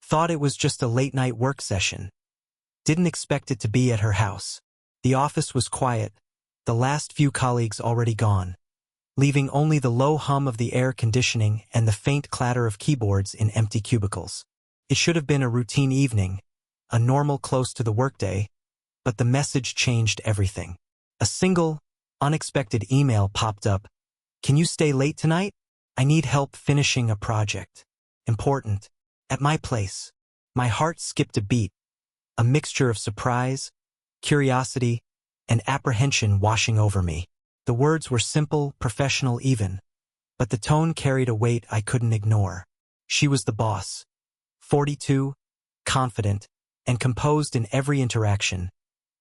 Thought it was just a late-night work session. Didn't expect it to be at her house. The office was quiet, the last few colleagues already gone, leaving only the low hum of the air conditioning and the faint clatter of keyboards in empty cubicles. It should have been a routine evening, a normal close to the workday, but the message changed everything. A single, unexpected email popped up. "Can you stay late tonight? I need help finishing a project. Important. At my place." My heart skipped a beat, a mixture of surprise, curiosity, and apprehension washing over me. The words were simple, professional even, but the tone carried a weight I couldn't ignore. She was the boss. 42, confident, and composed in every interaction,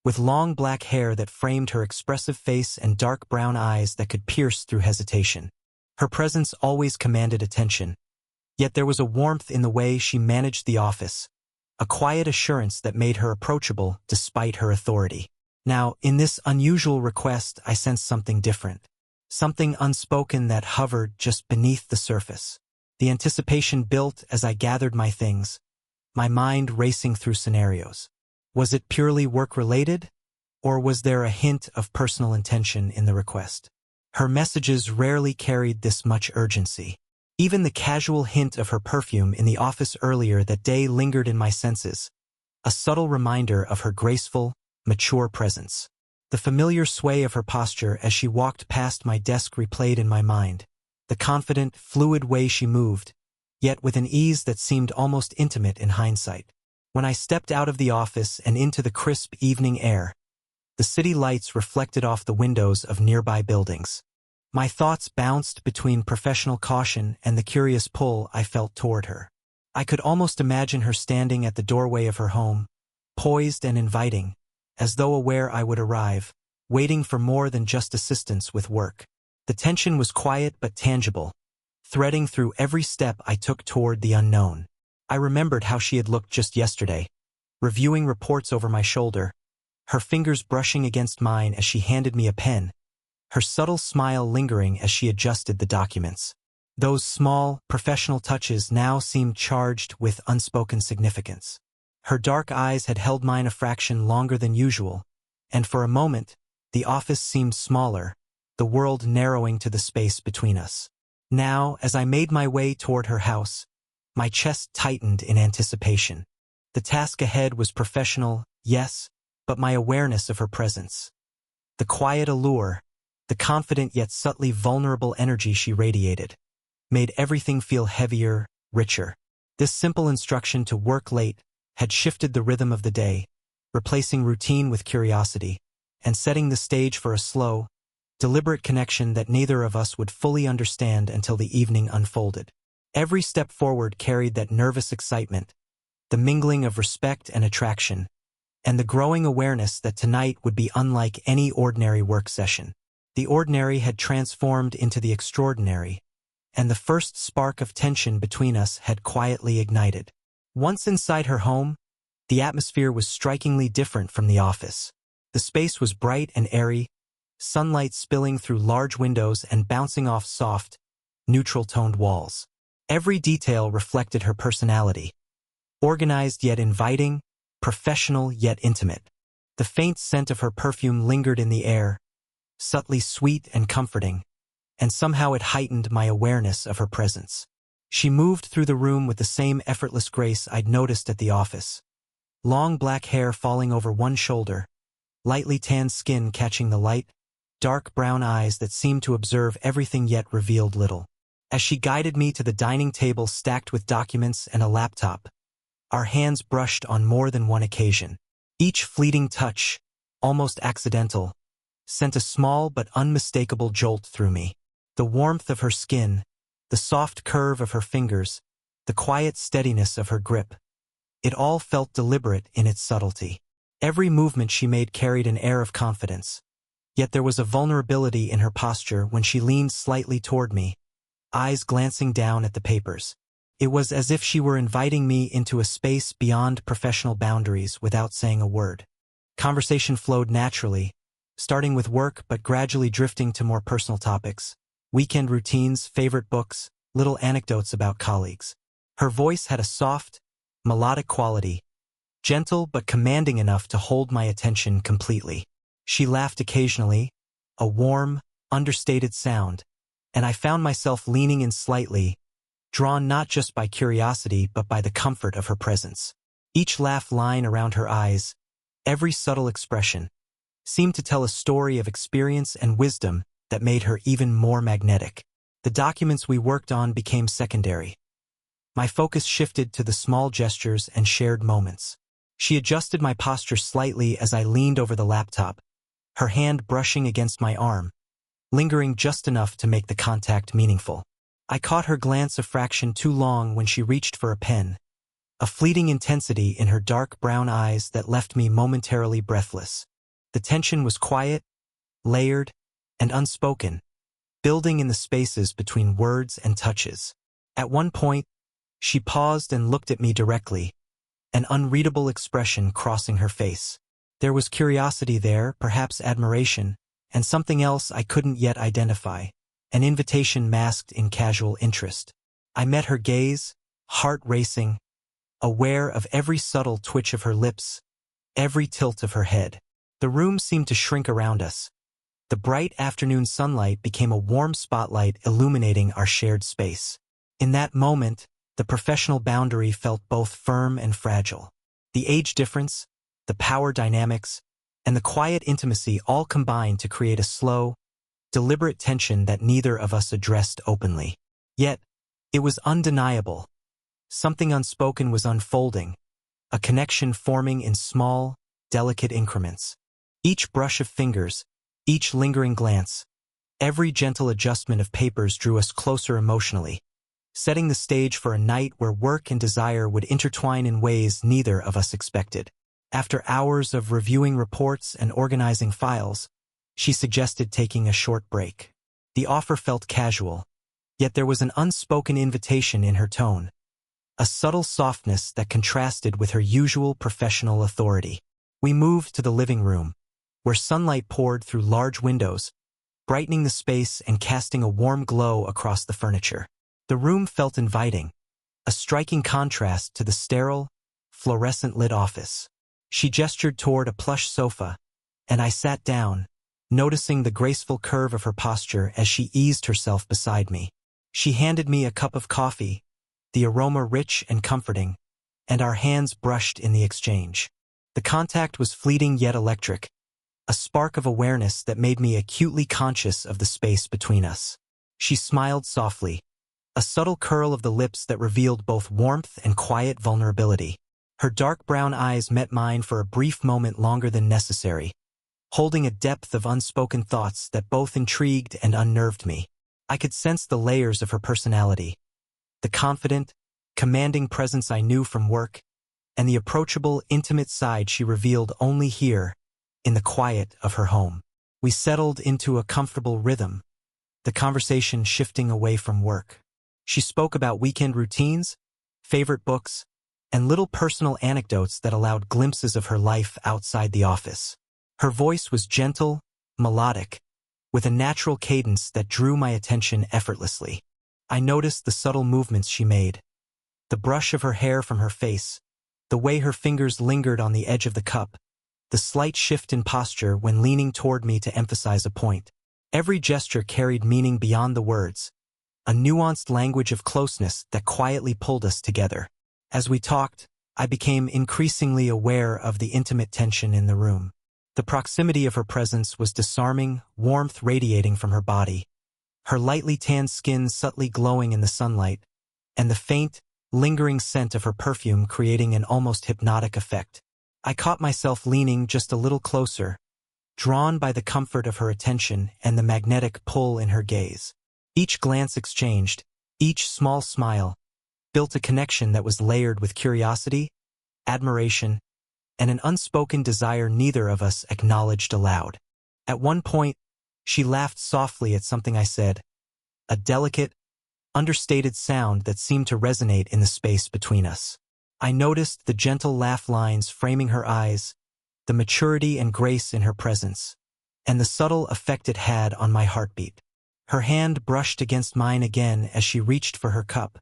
with long black hair that framed her expressive face and dark brown eyes that could pierce through hesitation. Her presence always commanded attention, yet there was a warmth in the way she managed the office, a quiet assurance that made her approachable despite her authority. Now, in this unusual request, I sensed something different, something unspoken that hovered just beneath the surface. The anticipation built as I gathered my things, my mind racing through scenarios. Was it purely work-related, or was there a hint of personal intention in the request? Her messages rarely carried this much urgency. Even the casual hint of her perfume in the office earlier that day lingered in my senses, a subtle reminder of her graceful, mature presence. The familiar sway of her posture as she walked past my desk replayed in my mind, the confident, fluid way she moved, yet with an ease that seemed almost intimate in hindsight. When I stepped out of the office and into the crisp evening air, the city lights reflected off the windows of nearby buildings. My thoughts bounced between professional caution and the curious pull I felt toward her. I could almost imagine her standing at the doorway of her home, poised and inviting, as though aware I would arrive, waiting for more than just assistance with work. The tension was quiet but tangible, threading through every step I took toward the unknown. I remembered how she had looked just yesterday, reviewing reports over my shoulder, her fingers brushing against mine as she handed me a pen, her subtle smile lingering as she adjusted the documents. Those small, professional touches now seemed charged with unspoken significance. Her dark eyes had held mine a fraction longer than usual, and for a moment, the office seemed smaller, the world narrowing to the space between us. Now, as I made my way toward her house, my chest tightened in anticipation. The task ahead was professional, yes, but my awareness of her presence, the quiet allure, the confident yet subtly vulnerable energy she radiated, made everything feel heavier, richer. This simple instruction to work late had shifted the rhythm of the day, replacing routine with curiosity, and setting the stage for a slow, deliberate connection that neither of us would fully understand until the evening unfolded. Every step forward carried that nervous excitement, the mingling of respect and attraction, and the growing awareness that tonight would be unlike any ordinary work session. The ordinary had transformed into the extraordinary, and the first spark of tension between us had quietly ignited. Once inside her home, the atmosphere was strikingly different from the office. The space was bright and airy, sunlight spilling through large windows and bouncing off soft, neutral-toned walls. Every detail reflected her personality, organized yet inviting, professional yet intimate. The faint scent of her perfume lingered in the air, subtly sweet and comforting, and somehow it heightened my awareness of her presence. She moved through the room with the same effortless grace I'd noticed at the office. Long black hair falling over one shoulder, lightly tanned skin catching the light, dark brown eyes that seemed to observe everything yet revealed little. As she guided me to the dining table stacked with documents and a laptop, our hands brushed on more than one occasion. Each fleeting touch, almost accidental, sent a small but unmistakable jolt through me. The warmth of her skin, the soft curve of her fingers, the quiet steadiness of her grip. It all felt deliberate in its subtlety. Every movement she made carried an air of confidence, yet there was a vulnerability in her posture when she leaned slightly toward me, eyes glancing down at the papers. It was as if she were inviting me into a space beyond professional boundaries without saying a word. Conversation flowed naturally, starting with work but gradually drifting to more personal topics. Weekend routines, favorite books, little anecdotes about colleagues. Her voice had a soft, melodic quality, gentle but commanding enough to hold my attention completely. She laughed occasionally, a warm, understated sound, and I found myself leaning in slightly, drawn not just by curiosity but by the comfort of her presence. Each laugh line around her eyes, every subtle expression, seemed to tell a story of experience and wisdom that made her even more magnetic. The documents we worked on became secondary. My focus shifted to the small gestures and shared moments. She adjusted my posture slightly as I leaned over the laptop, her hand brushing against my arm, lingering just enough to make the contact meaningful. I caught her glance a fraction too long when she reached for a pen, a fleeting intensity in her dark brown eyes that left me momentarily breathless. The tension was quiet, layered, and unspoken, building in the spaces between words and touches. At one point, she paused and looked at me directly, an unreadable expression crossing her face. There was curiosity there, perhaps admiration, and something else I couldn't yet identify, an invitation masked in casual interest. I met her gaze, heart racing, aware of every subtle twitch of her lips, every tilt of her head. The room seemed to shrink around us. The bright afternoon sunlight became a warm spotlight illuminating our shared space. In that moment, the professional boundary felt both firm and fragile. The age difference, the power dynamics, and the quiet intimacy all combined to create a slow, deliberate tension that neither of us addressed openly. Yet, it was undeniable. Something unspoken was unfolding, a connection forming in small, delicate increments. Each brush of fingers, each lingering glance, every gentle adjustment of papers drew us closer emotionally, setting the stage for a night where work and desire would intertwine in ways neither of us expected. After hours of reviewing reports and organizing files, she suggested taking a short break. The offer felt casual, yet there was an unspoken invitation in her tone, a subtle softness that contrasted with her usual professional authority. We moved to the living room, where sunlight poured through large windows, brightening the space and casting a warm glow across the furniture. The room felt inviting, a striking contrast to the sterile, fluorescent-lit office. She gestured toward a plush sofa, and I sat down, noticing the graceful curve of her posture as she eased herself beside me. She handed me a cup of coffee, the aroma rich and comforting, and our hands brushed in the exchange. The contact was fleeting yet electric, a spark of awareness that made me acutely conscious of the space between us. She smiled softly, a subtle curl of the lips that revealed both warmth and quiet vulnerability. Her dark brown eyes met mine for a brief moment longer than necessary, holding a depth of unspoken thoughts that both intrigued and unnerved me. I could sense the layers of her personality, the confident, commanding presence I knew from work, and the approachable, intimate side she revealed only here, in the quiet of her home. We settled into a comfortable rhythm, the conversation shifting away from work. She spoke about weekend routines, favorite books, and little personal anecdotes that allowed glimpses of her life outside the office. Her voice was gentle, melodic, with a natural cadence that drew my attention effortlessly. I noticed the subtle movements she made, the brush of her hair from her face, the way her fingers lingered on the edge of the cup, the slight shift in posture when leaning toward me to emphasize a point. Every gesture carried meaning beyond the words, a nuanced language of closeness that quietly pulled us together. As we talked, I became increasingly aware of the intimate tension in the room. The proximity of her presence was disarming, warmth radiating from her body, her lightly tanned skin subtly glowing in the sunlight, and the faint, lingering scent of her perfume creating an almost hypnotic effect. I caught myself leaning just a little closer, drawn by the comfort of her attention and the magnetic pull in her gaze. Each glance exchanged, each small smile, built a connection that was layered with curiosity, admiration, and an unspoken desire neither of us acknowledged aloud. At one point, she laughed softly at something I said, a delicate, understated sound that seemed to resonate in the space between us. I noticed the gentle laugh lines framing her eyes, the maturity and grace in her presence, and the subtle effect it had on my heartbeat. Her hand brushed against mine again as she reached for her cup,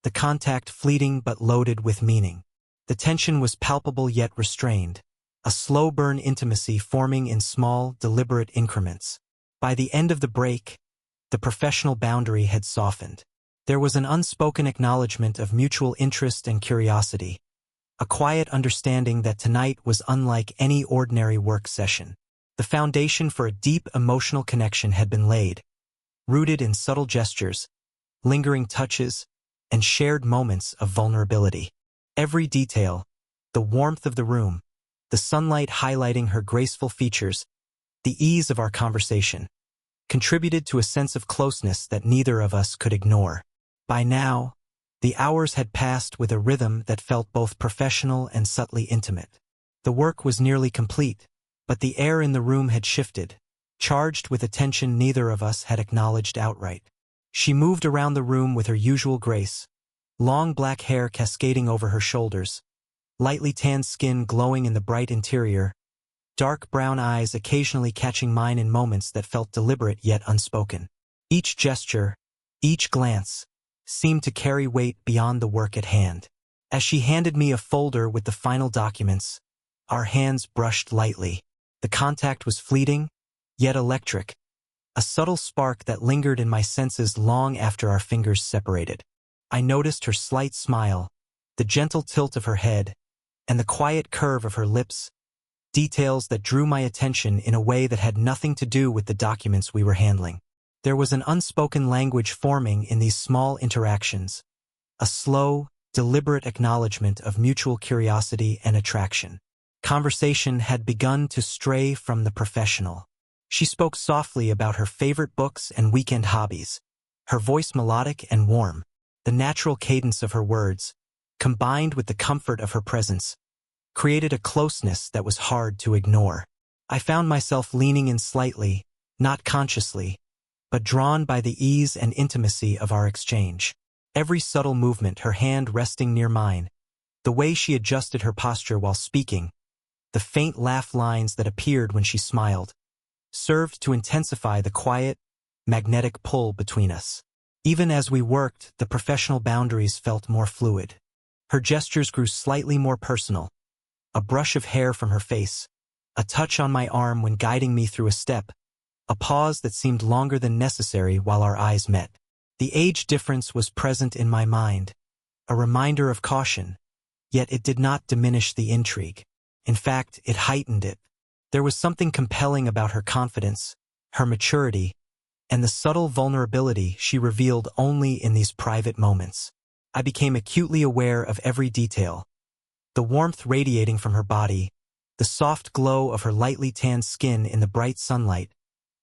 the contact fleeting but loaded with meaning. The tension was palpable yet restrained, a slow-burn intimacy forming in small, deliberate increments. By the end of the break, the professional boundary had softened. There was an unspoken acknowledgement of mutual interest and curiosity, a quiet understanding that tonight was unlike any ordinary work session. The foundation for a deep emotional connection had been laid, rooted in subtle gestures, lingering touches, and shared moments of vulnerability. Every detail, the warmth of the room, the sunlight highlighting her graceful features, the ease of our conversation, contributed to a sense of closeness that neither of us could ignore. By now, the hours had passed with a rhythm that felt both professional and subtly intimate. The work was nearly complete, but the air in the room had shifted, charged with a tension neither of us had acknowledged outright. She moved around the room with her usual grace, long black hair cascading over her shoulders, lightly tanned skin glowing in the bright interior, dark brown eyes occasionally catching mine in moments that felt deliberate yet unspoken. Each gesture, each glance, seemed to carry weight beyond the work at hand. As she handed me a folder with the final documents, our hands brushed lightly. The contact was fleeting, yet electric, a subtle spark that lingered in my senses long after our fingers separated. I noticed her slight smile, the gentle tilt of her head, and the quiet curve of her lips, details that drew my attention in a way that had nothing to do with the documents we were handling. There was an unspoken language forming in these small interactions, a slow, deliberate acknowledgement of mutual curiosity and attraction. Conversation had begun to stray from the professional. She spoke softly about her favorite books and weekend hobbies, her voice melodic and warm. The natural cadence of her words, combined with the comfort of her presence, created a closeness that was hard to ignore. I found myself leaning in slightly, not consciously, but drawn by the ease and intimacy of our exchange. Every subtle movement, her hand resting near mine, the way she adjusted her posture while speaking, the faint laugh lines that appeared when she smiled, served to intensify the quiet, magnetic pull between us. Even as we worked, the professional boundaries felt more fluid. Her gestures grew slightly more personal, a brush of hair from her face, a touch on my arm when guiding me through a step, a pause that seemed longer than necessary while our eyes met. The age difference was present in my mind, a reminder of caution, yet it did not diminish the intrigue. In fact, it heightened it. There was something compelling about her confidence, her maturity, and the subtle vulnerability she revealed only in these private moments. I became acutely aware of every detail, the warmth radiating from her body, the soft glow of her lightly tanned skin in the bright sunlight,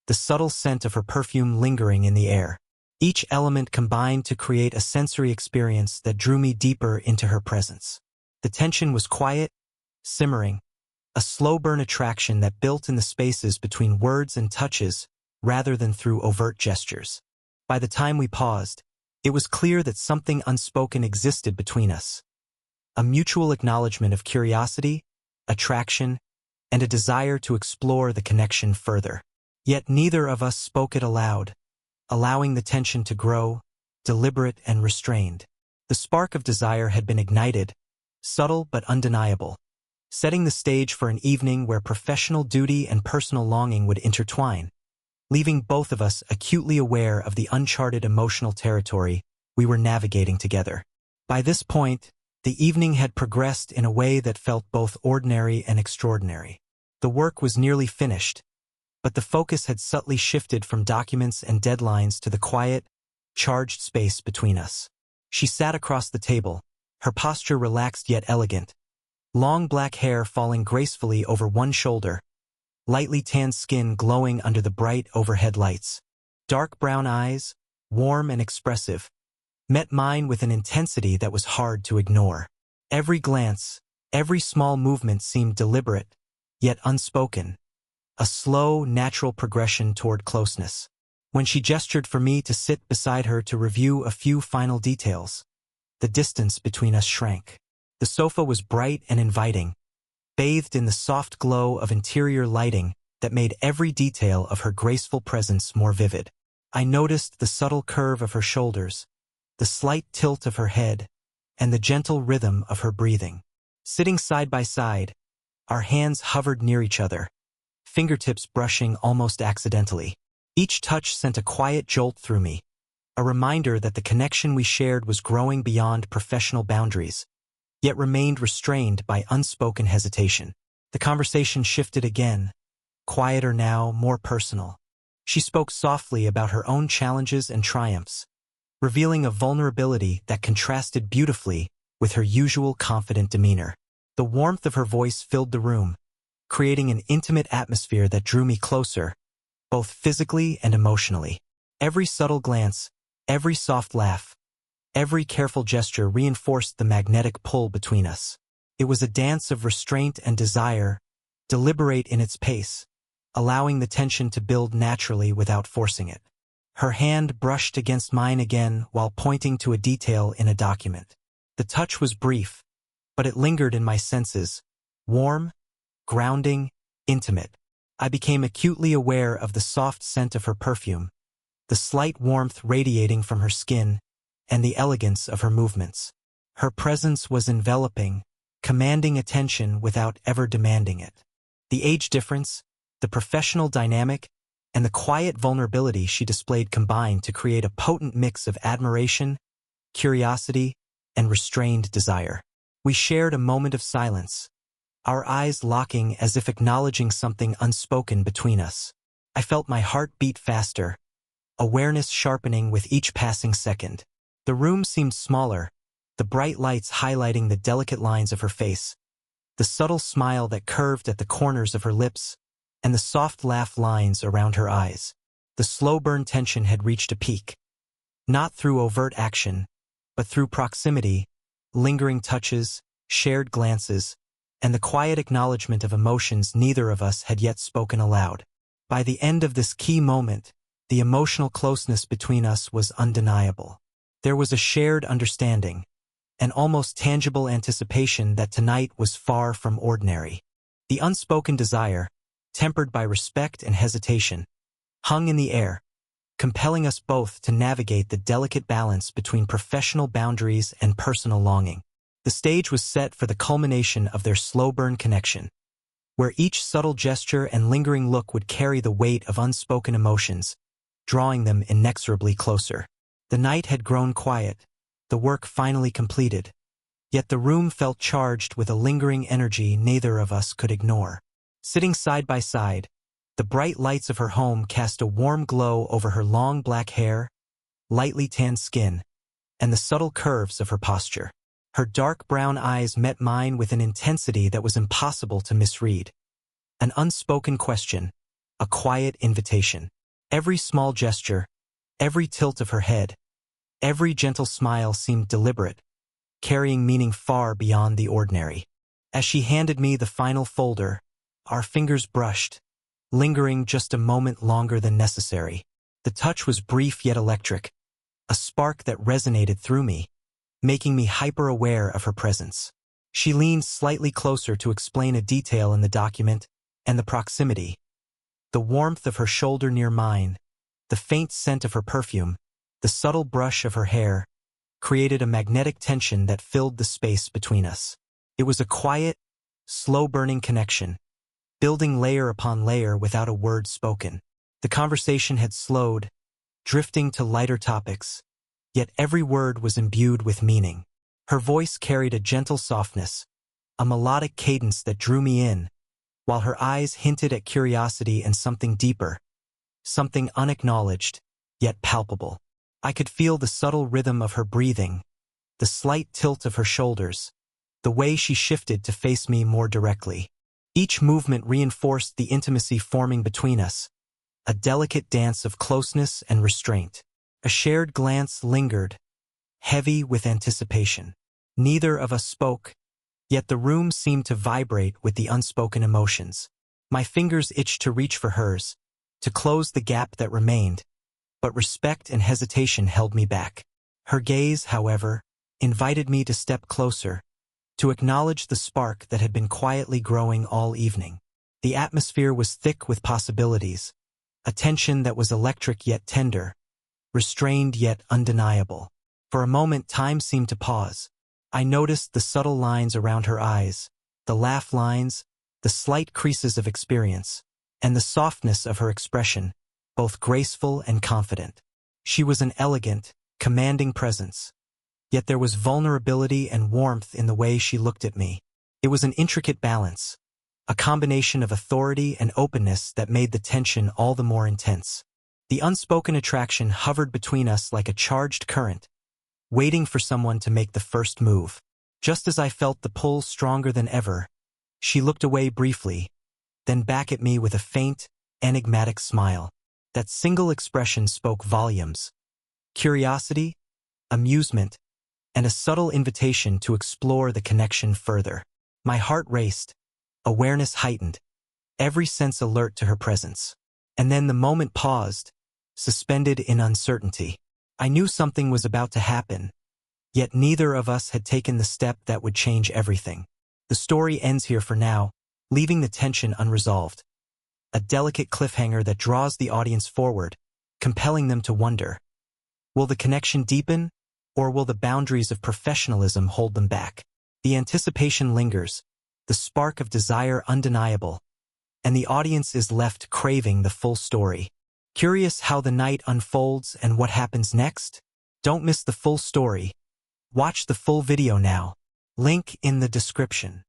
the subtle scent of her perfume lingering in the air. Each element combined to create a sensory experience that drew me deeper into her presence. The tension was quiet, simmering, a slow-burn attraction that built in the spaces between words and touches rather than through overt gestures. By the time we paused, it was clear that something unspoken existed between us. A mutual acknowledgement of curiosity, attraction, and a desire to explore the connection further. Yet neither of us spoke it aloud, allowing the tension to grow, deliberate and restrained. The spark of desire had been ignited, subtle but undeniable, setting the stage for an evening where professional duty and personal longing would intertwine, leaving both of us acutely aware of the uncharted emotional territory we were navigating together. By this point, the evening had progressed in a way that felt both ordinary and extraordinary. The work was nearly finished, but the focus had subtly shifted from documents and deadlines to the quiet, charged space between us. She sat across the table, her posture relaxed yet elegant, long black hair falling gracefully over one shoulder, lightly tanned skin glowing under the bright overhead lights. Dark brown eyes, warm and expressive, met mine with an intensity that was hard to ignore. Every glance, every small movement seemed deliberate, yet unspoken, a slow, natural progression toward closeness. When she gestured for me to sit beside her to review a few final details, the distance between us shrank. The sofa was bright and inviting, bathed in the soft glow of interior lighting that made every detail of her graceful presence more vivid. I noticed the subtle curve of her shoulders, the slight tilt of her head, and the gentle rhythm of her breathing. Sitting side by side, our hands hovered near each other, fingertips brushing almost accidentally. Each touch sent a quiet jolt through me, a reminder that the connection we shared was growing beyond professional boundaries, yet remained restrained by unspoken hesitation. The conversation shifted again, quieter now, more personal. She spoke softly about her own challenges and triumphs, revealing a vulnerability that contrasted beautifully with her usual confident demeanor. The warmth of her voice filled the room, creating an intimate atmosphere that drew me closer, both physically and emotionally. Every subtle glance, every soft laugh, every careful gesture reinforced the magnetic pull between us. It was a dance of restraint and desire, deliberate in its pace, allowing the tension to build naturally without forcing it. Her hand brushed against mine again while pointing to a detail in a document. The touch was brief, but it lingered in my senses, warm, grounding, intimate. I became acutely aware of the soft scent of her perfume, the slight warmth radiating from her skin, and the elegance of her movements. Her presence was enveloping, commanding attention without ever demanding it. The age difference, the professional dynamic, and the quiet vulnerability she displayed combined to create a potent mix of admiration, curiosity, and restrained desire. We shared a moment of silence, our eyes locking as if acknowledging something unspoken between us. I felt my heart beat faster, awareness sharpening with each passing second. The room seemed smaller, the bright lights highlighting the delicate lines of her face, the subtle smile that curved at the corners of her lips, and the soft laugh lines around her eyes. The slow burn tension had reached a peak, not through overt action, but through proximity, lingering touches, shared glances, and the quiet acknowledgement of emotions neither of us had yet spoken aloud. By the end of this key moment, the emotional closeness between us was undeniable. There was a shared understanding, an almost tangible anticipation that tonight was far from ordinary. The unspoken desire, tempered by respect and hesitation, hung in the air, compelling us both to navigate the delicate balance between professional boundaries and personal longing. The stage was set for the culmination of their slow-burn connection, where each subtle gesture and lingering look would carry the weight of unspoken emotions, drawing them inexorably closer. The night had grown quiet, the work finally completed, yet the room felt charged with a lingering energy neither of us could ignore. Sitting side by side, the bright lights of her home cast a warm glow over her long black hair, lightly tanned skin, and the subtle curves of her posture. Her dark brown eyes met mine with an intensity that was impossible to misread. An unspoken question, a quiet invitation. Every small gesture, every tilt of her head, every gentle smile seemed deliberate, carrying meaning far beyond the ordinary. As she handed me the final folder, our fingers brushed, lingering just a moment longer than necessary. The touch was brief yet electric, a spark that resonated through me, making me hyper-aware of her presence. She leaned slightly closer to explain a detail in the document, and the proximity. The warmth of her shoulder near mine, the faint scent of her perfume, the subtle brush of her hair, created a magnetic tension that filled the space between us. It was a quiet, slow-burning connection, building layer upon layer without a word spoken. The conversation had slowed, drifting to lighter topics, yet every word was imbued with meaning. Her voice carried a gentle softness, a melodic cadence that drew me in, while her eyes hinted at curiosity and something deeper, something unacknowledged, yet palpable. I could feel the subtle rhythm of her breathing, the slight tilt of her shoulders, the way she shifted to face me more directly. Each movement reinforced the intimacy forming between us, a delicate dance of closeness and restraint. A shared glance lingered, heavy with anticipation. Neither of us spoke, yet the room seemed to vibrate with the unspoken emotions. My fingers itched to reach for hers, to close the gap that remained, but respect and hesitation held me back. Her gaze, however, invited me to step closer, to acknowledge the spark that had been quietly growing all evening. The atmosphere was thick with possibilities, a tension that was electric yet tender, restrained yet undeniable. For a moment time seemed to pause, I noticed the subtle lines around her eyes, the laugh lines, the slight creases of experience, and the softness of her expression, both graceful and confident. She was an elegant, commanding presence. Yet there was vulnerability and warmth in the way she looked at me. It was an intricate balance, a combination of authority and openness that made the tension all the more intense. The unspoken attraction hovered between us like a charged current, waiting for someone to make the first move. Just as I felt the pull stronger than ever, she looked away briefly, then back at me with a faint, enigmatic smile. That single expression spoke volumes. Curiosity, amusement, and a subtle invitation to explore the connection further. My heart raced, awareness heightened, every sense alert to her presence. And then the moment paused, suspended in uncertainty. I knew something was about to happen, yet neither of us had taken the step that would change everything. The story ends here for now, leaving the tension unresolved. A delicate cliffhanger that draws the audience forward, compelling them to wonder. Will the connection deepen, or will the boundaries of professionalism hold them back? The anticipation lingers, the spark of desire undeniable, and the audience is left craving the full story. Curious how the night unfolds and what happens next? Don't miss the full story. Watch the full video now. Link in the description.